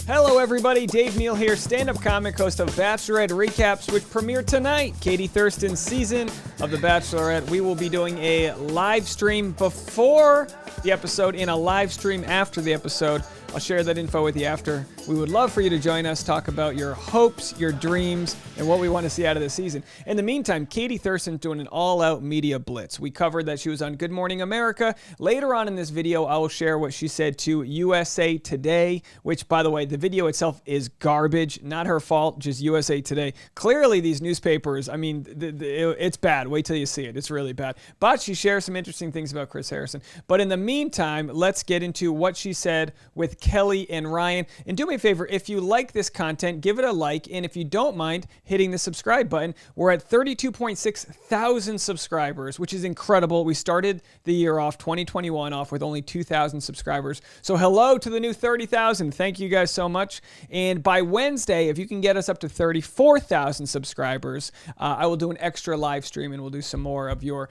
Hello everybody, Dave Neal here, stand-up comic, host of Bachelorette Recaps, which premiere tonight. Katie Thurston's season of The Bachelorette. We will be doing a live stream before the episode and a live stream after the episode. I'll share that info with you after. We would love for you to join us, talk about your hopes, your dreams, and what we want to see out of the season. In the meantime, Katie Thurston's doing an all-out media blitz. We covered that she was on Good Morning America. Later on in this video, I will share what she said to USA Today, which, by the way, the video itself is garbage. Not her fault, just USA Today. Clearly, these newspapers, I mean, it's bad. Wait till you see it. It's really bad. But she shares some interesting things about Chris Harrison. But in the meantime, let's get into what she said with Kelly and Ryan. And do me a favor, if you like this content, give it a like. And if you don't mind hitting the subscribe button, we're at 32.6 thousand subscribers, which is incredible. We started the year off, 2021, off with only 2,000 subscribers. So hello to the new 30,000. Thank you guys so much. And by Wednesday, if you can get us up to 34,000 subscribers, I will do an extra live stream and we'll do some more of your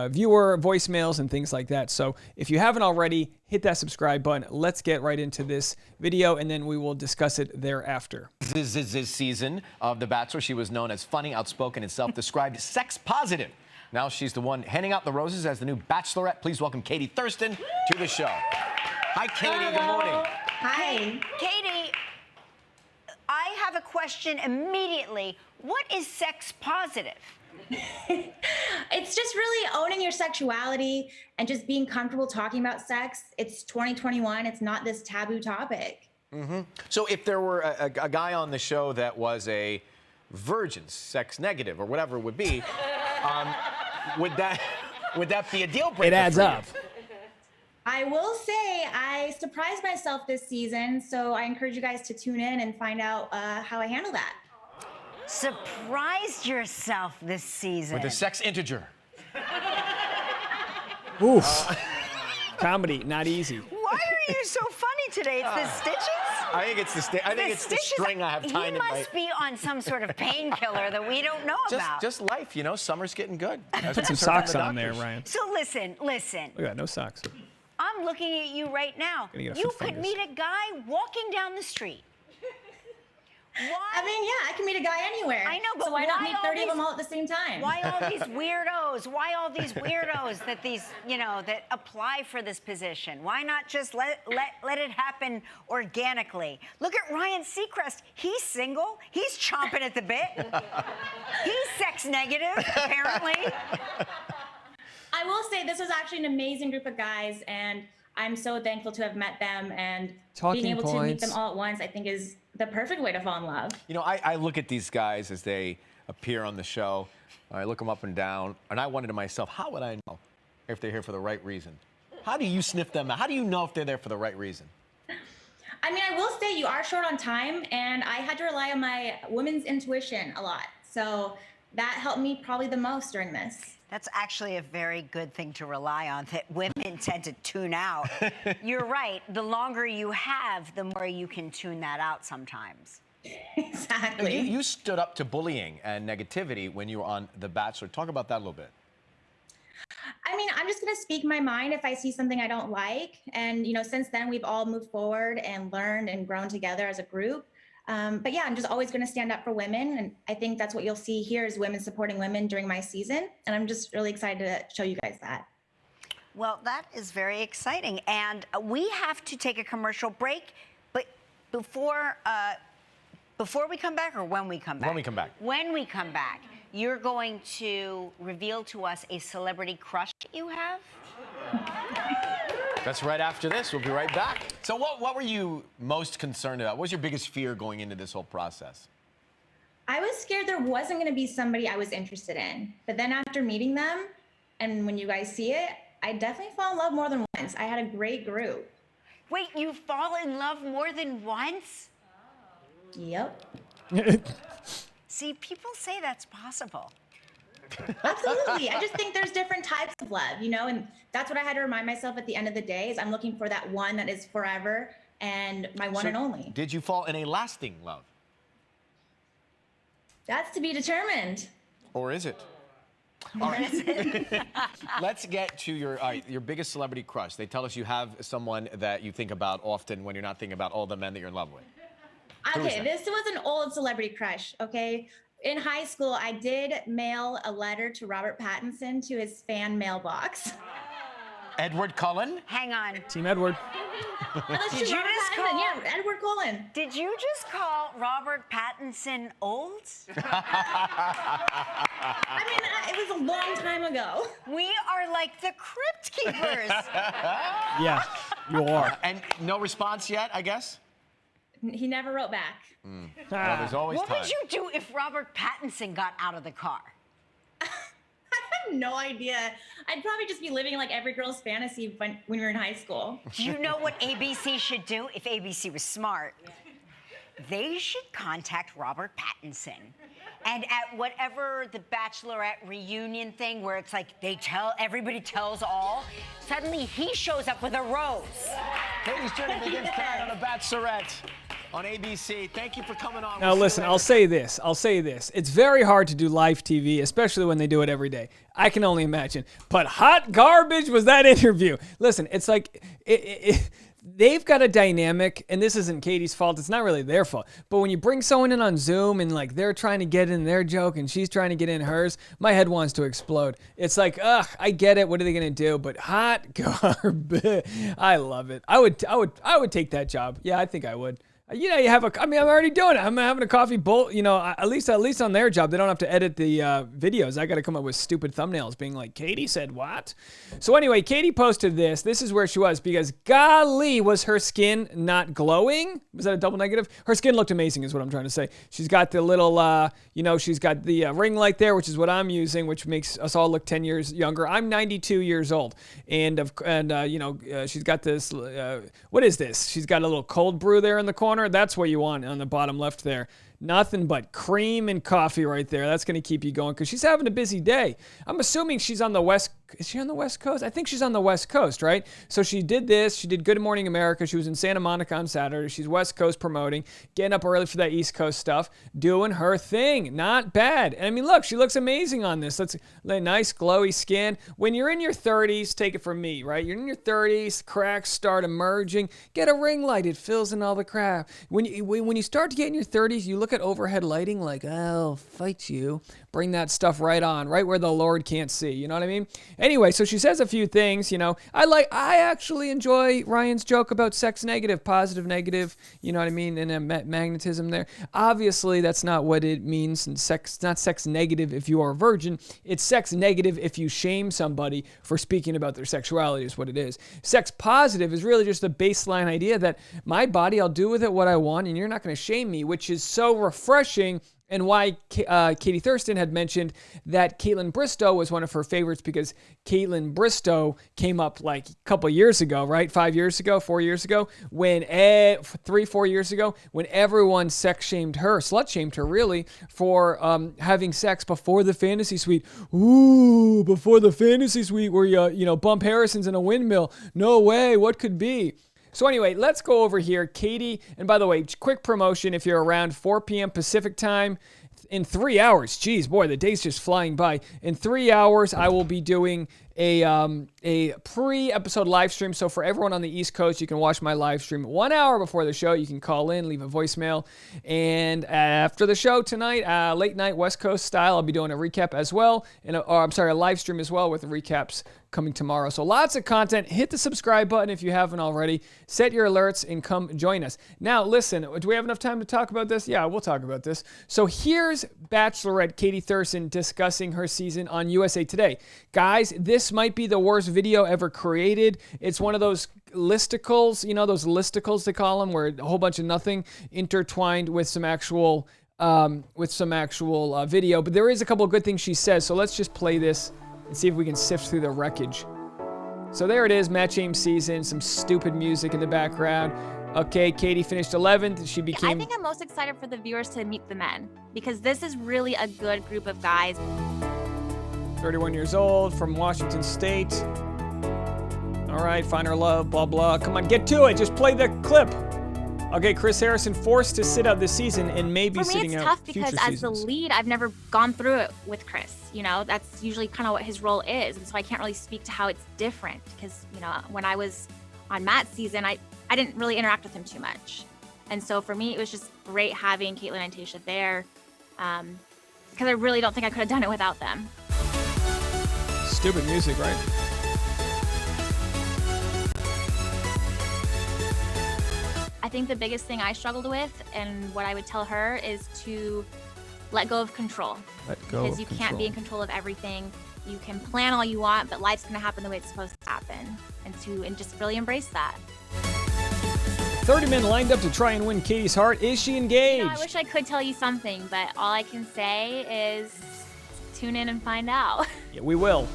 viewer voicemails and things like that. So if you haven't already, hit that subscribe button. Let's get right into this video, and then we will discuss it thereafter. This season of The Bachelor, she was known as funny, outspoken, and self-described sex positive. Now she's the one handing out the roses as the new Bachelorette. Please welcome Katie Thurston to the show. Hi, Katie. Good morning. Hi. Katie, I have a question immediately. What is sex positive? It's just really owning your sexuality and just being comfortable talking about sex. It's 2021. It's not this taboo topic. Mm-hmm. So if there were a guy on the show that was a virgin, sex negative, or whatever it would be, would that be a deal breaker? It adds up. I will say I surprised myself this season, so I encourage you guys to tune in and find out how I handle that. Surprised yourself this season. With a sex integer. Oof. Comedy, not easy. Why are you so funny today? It's the stitches? I think it's the string I have tied in my... He must be on some sort of painkiller that we don't know about. Just life, you know, summer's getting good. Put some socks on there, Ryan. So listen. Look at that, no socks. I'm looking at you right now. You could meet a guy walking down the street. Why? I mean, yeah, I can meet a guy anywhere. I know, but so why not meet 30 of them all at the same time? Why all these weirdos? Why all these weirdos that apply for this position? Why not just let it happen organically? Look at Ryan Seacrest. He's single. He's chomping at the bit. He's sex negative, apparently. I will say this was actually an amazing group of guys, and I'm so thankful to have met them, and being able to meet them all at once, I think, is the perfect way to fall in love. You know, I look at these guys as they appear on the show. I look them up and down, and I wonder to myself, how would I know if they're here for the right reason? How do you sniff them out? How do you know if they're there for the right reason? I mean, I will say you are short on time, and I had to rely on my women's intuition a lot. So that helped me probably the most during this. That's actually a very good thing to rely on, that women tend to tune out. You're right. The longer you have, the more you can tune that out sometimes. Exactly. You stood up to bullying and negativity when you were on The Bachelor. Talk about that a little bit. I mean, I'm just going to speak my mind if I see something I don't like. And, you know, since then, we've all moved forward and learned and grown together as a group. But yeah, I'm just always going to stand up for women. And I think that's what you'll see here is women supporting women during my season. And I'm just really excited to show you guys that. Well, that is very exciting. And we have to take a commercial break. But before we come back, or when we come back? When we come back. When we come back, you're going to reveal to us a celebrity crush you have? That's right after this. We'll be right back. So what were you most concerned about? What was your biggest fear going into this whole process? I was scared there wasn't going to be somebody I was interested in. But then after meeting them, and when you guys see it, I definitely fall in love more than once. I had a great group. Wait, you fall in love more than once? Yep. See, people say that's possible. Absolutely. I just think there's different types of love, you know, and that's what I had to remind myself at the end of the day is I'm looking for that one that is forever and my one and only. Did you fall in a lasting love? That's to be determined. Or is it? All right. Let's get to your biggest celebrity crush. They tell us you have someone that you think about often when you're not thinking about all the men that you're in love with. Okay, this was an old celebrity crush, okay? In high school, I did mail a letter to Robert Pattinson to his fan mailbox. Edward Cullen? Hang on. Team Edward. Did you just call? Yeah, Edward Cullen. Did you just call Robert Pattinson old? I mean, it was a long time ago. We are like the Crypt Keepers. Yeah, you are. And no response yet, I guess? He never wrote back. Well, there's always What time. would you do if Robert Pattinson got out of the car? I have no idea. I'd probably just be living like every girl's fantasy when we were in high school. Do you know what ABC should do if ABC was smart? They should contact Robert Pattinson. And at whatever the Bachelorette reunion thing where it's like everybody tells all, suddenly he shows up with a rose. Katie's journey begins tonight on The Bachelorette on ABC. Thank you for coming on. Now We'll see listen, you I'll later. say this. It's very hard to do live TV, especially when they do it every day. I can only imagine. But hot garbage was that interview. Listen, it's like they've got a dynamic, and this isn't Katie's fault. It's not really their fault. But when you bring someone in on Zoom and like they're trying to get in their joke and she's trying to get in hers, my head wants to explode. It's like, ugh, I get it. What are they gonna do? But hot garbage, I love it. I would take that job. Yeah, I think I would. You know, I'm already doing it. I'm having a coffee bowl. You know, at least on their job, they don't have to edit the videos. I got to come up with stupid thumbnails being like, Katie said what? So anyway, Katie posted this. This is where she was because golly, was her skin not glowing? Was that a double negative? Her skin looked amazing is what I'm trying to say. She's got the little, she's got the ring light there, which is what I'm using, which makes us all look 10 years younger. I'm 92 years old. And she's got this, what is this? She's got a little cold brew there in the corner. That's what you want on the bottom left there. Nothing but cream and coffee right there. That's going to keep you going because she's having a busy day. I'm assuming she's on the West. Is she on the West Coast? I think she's on the West Coast, right? So she did this. She did Good Morning America. She was in Santa Monica on Saturday. She's West Coast promoting, getting up early for that East Coast stuff, doing her thing. Not bad. And I mean, look, she looks amazing on this. That's nice, glowy skin. When you're in your 30s, take it from me, right? You're in your 30s, cracks start emerging. Get a ring light. It fills in all the crap. When you start to get in your 30s, you look at overhead lighting like, I'll fight you. Bring that stuff right on, right where the Lord can't see. You know what I mean? Anyway, so she says a few things, I actually enjoy Ryan's joke about sex negative, positive negative, you know what I mean? And magnetism there. Obviously, that's not what it means. And not sex negative if you are a virgin. It's sex negative if you shame somebody for speaking about their sexuality is what it is. Sex positive is really just a baseline idea that my body, I'll do with it what I want, and you're not going to shame me, which is so refreshing. And why Katie Thurston had mentioned that Caitlin Bristowe was one of her favorites because Caitlin Bristowe came up like a couple years ago, right? 5 years ago, 4 years ago, when 4 years ago, when everyone sex shamed her, slut shamed her really for having sex before the fantasy suite. Ooh, before the fantasy suite where you bump Harrison's in a windmill. No way, what could be? So anyway, let's go over here. Katie, and by the way, quick promotion, if you're around 4 p.m. Pacific time, in 3 hours, geez, boy, the day's just flying by. In 3 hours, I will be doing a pre-episode live stream. So for everyone on the East Coast, you can watch my live stream 1 hour before the show. You can call in, leave a voicemail. And after the show tonight, late night West Coast style, I'll be doing a recap as well. A live stream as well with the recaps coming tomorrow. So lots of content. Hit the subscribe button if you haven't already. Set your alerts and come join us. Now, listen, do we have enough time to talk about this? Yeah, we'll talk about this. So here's Bachelorette Katie Thurston discussing her season on USA Today. Guys, this might be the worst video ever created. It's one of those listicles, those listicles they call them, where a whole bunch of nothing intertwined with some actual video. But there is a couple of good things she says. So let's just play this and see if we can sift through the wreckage. So there it is, Match Game season, some stupid music in the background. Okay, Katie finished 11th. She became... I think I'm most excited for the viewers to meet the men because this is really a good group of guys. 31 years old, from Washington State. All right, find her love, blah, blah. Come on, get to it. Just play the clip. Okay, Chris Harrison forced to sit out this season and maybe For me, sitting it's out tough future because as the seasons. lead, I've never gone through it with Chris. That's usually kind of what his role is. And so I can't really speak to how it's different because, when I was on Matt's season, I didn't really interact with him too much. And so for me, it was just great having Caitlin and Tayshia there because I really don't think I could have done it without them. Stupid music, right? I think the biggest thing I struggled with and what I would tell her is to let go of control. Because you can't be in control of everything. You can plan all you want, but life's going to happen the way it's supposed to happen. And just really embrace that. 30 men lined up to try and win Katie's heart. Is she engaged? I wish I could tell you something, but all I can say is tune in and find out. Yeah, we will.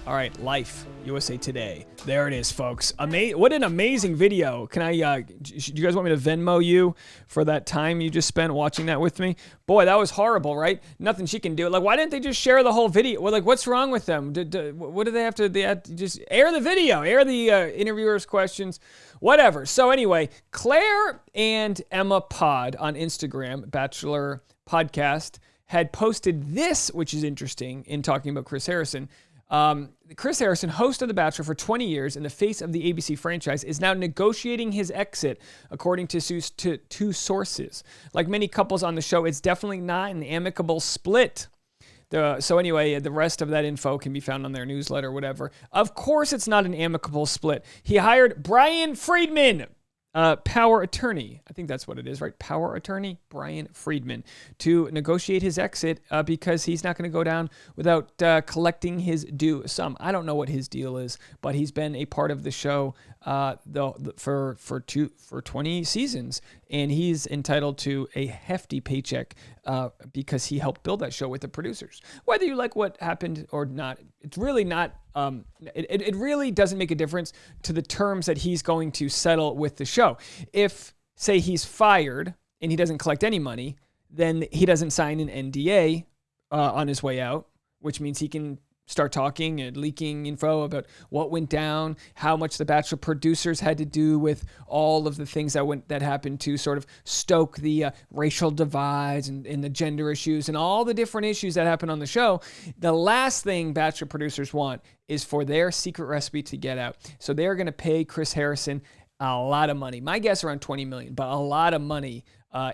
All right, Life, USA Today. There it is, folks. What an amazing video. Can I, do you guys want me to Venmo you for that time you just spent watching that with me? Boy, that was horrible, right? Nothing she can do. Like, why didn't they just share the whole video? Well, like, what's wrong with them? What do they have to just air the video, air the interviewers' questions, whatever. So anyway, Claire and Emma Pod on Instagram, Bachelor Podcast, had posted this, which is interesting in talking about Chris Harrison. Chris Harrison, host of The Bachelor for 20 years and the face of the ABC franchise, is now negotiating his exit, according to two sources. Like many couples on the show, it's definitely not an amicable split. So anyway, the rest of that info can be found on their newsletter or whatever. Of course it's not an amicable split. He hired Brian Friedman, power attorney. I think that's what it is, right? Power attorney, Brian Friedman, to negotiate his exit because he's not going to go down without collecting his due sum. I don't know what his deal is, but he's been a part of the show for 20 seasons, and he's entitled to a hefty paycheck because he helped build that show with the producers. Whether you like what happened or not, it's really not. It really doesn't make a difference to the terms that he's going to settle with the show. If, say, he's fired and he doesn't collect any money, then he doesn't sign an NDA on his way out, which means he can start talking and leaking info about what went down, how much the Bachelor producers had to do with all of the things that happened to sort of stoke the racial divides and the gender issues and all the different issues that happen on the show. The last thing Bachelor producers want is for their secret recipe to get out. So they're going to pay Chris Harrison a lot of money. My guess around $20 million, but a lot of money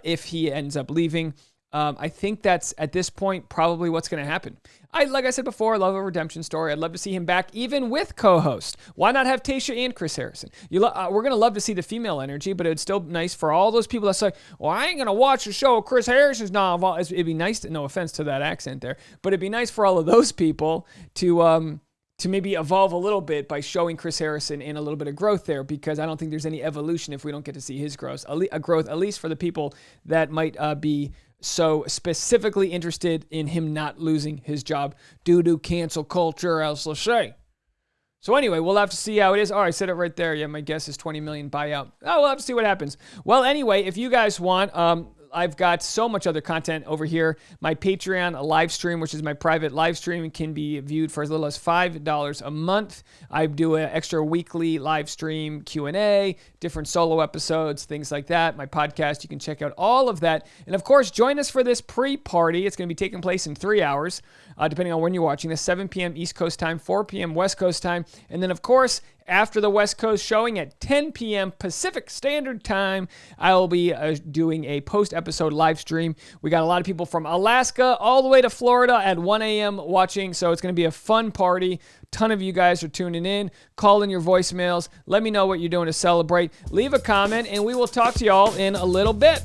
if he ends up leaving. I think that's, at this point, probably what's going to happen. Like I said before, I love a redemption story. I'd love to see him back, even with co-host. Why not have Tayshia and Chris Harrison? We're going to love to see the female energy, but it's still nice for all those people that say, well, I ain't going to watch a show if Chris Harrison's not involved. It'd be nice to, no offense to that accent there, but it'd be nice for all of those people to maybe evolve a little bit by showing Chris Harrison and a little bit of growth there, because I don't think there's any evolution if we don't get to see his growth, at least for the people that might be so specifically interested in him not losing his job due to cancel culture, else let's say. So anyway, we'll have to see how it is. Oh, I said it right there. Yeah, my guess is $20 million buyout. Oh, we'll have to see what happens. Well, anyway, if you guys want, I've got so much other content over here. My Patreon live stream, which is my private live stream, can be viewed for as little as $5 a month. I do an extra weekly live stream Q&A, different solo episodes, things like that. My podcast, you can check out all of that. And of course, join us for this pre-party. It's going to be taking place in 3 hours, depending on when you're watching this, 7 p.m. East Coast time, 4 p.m. West Coast time. And then, of course, after the West Coast showing at 10 p.m. Pacific Standard Time, I will be doing a post-episode live stream. We got a lot of people from Alaska all the way to Florida at 1 a.m. watching, so it's going to be a fun party. Ton of you guys are tuning in. Call in your voicemails. Let me know what you're doing to celebrate. Leave a comment, and we will talk to y'all in a little bit.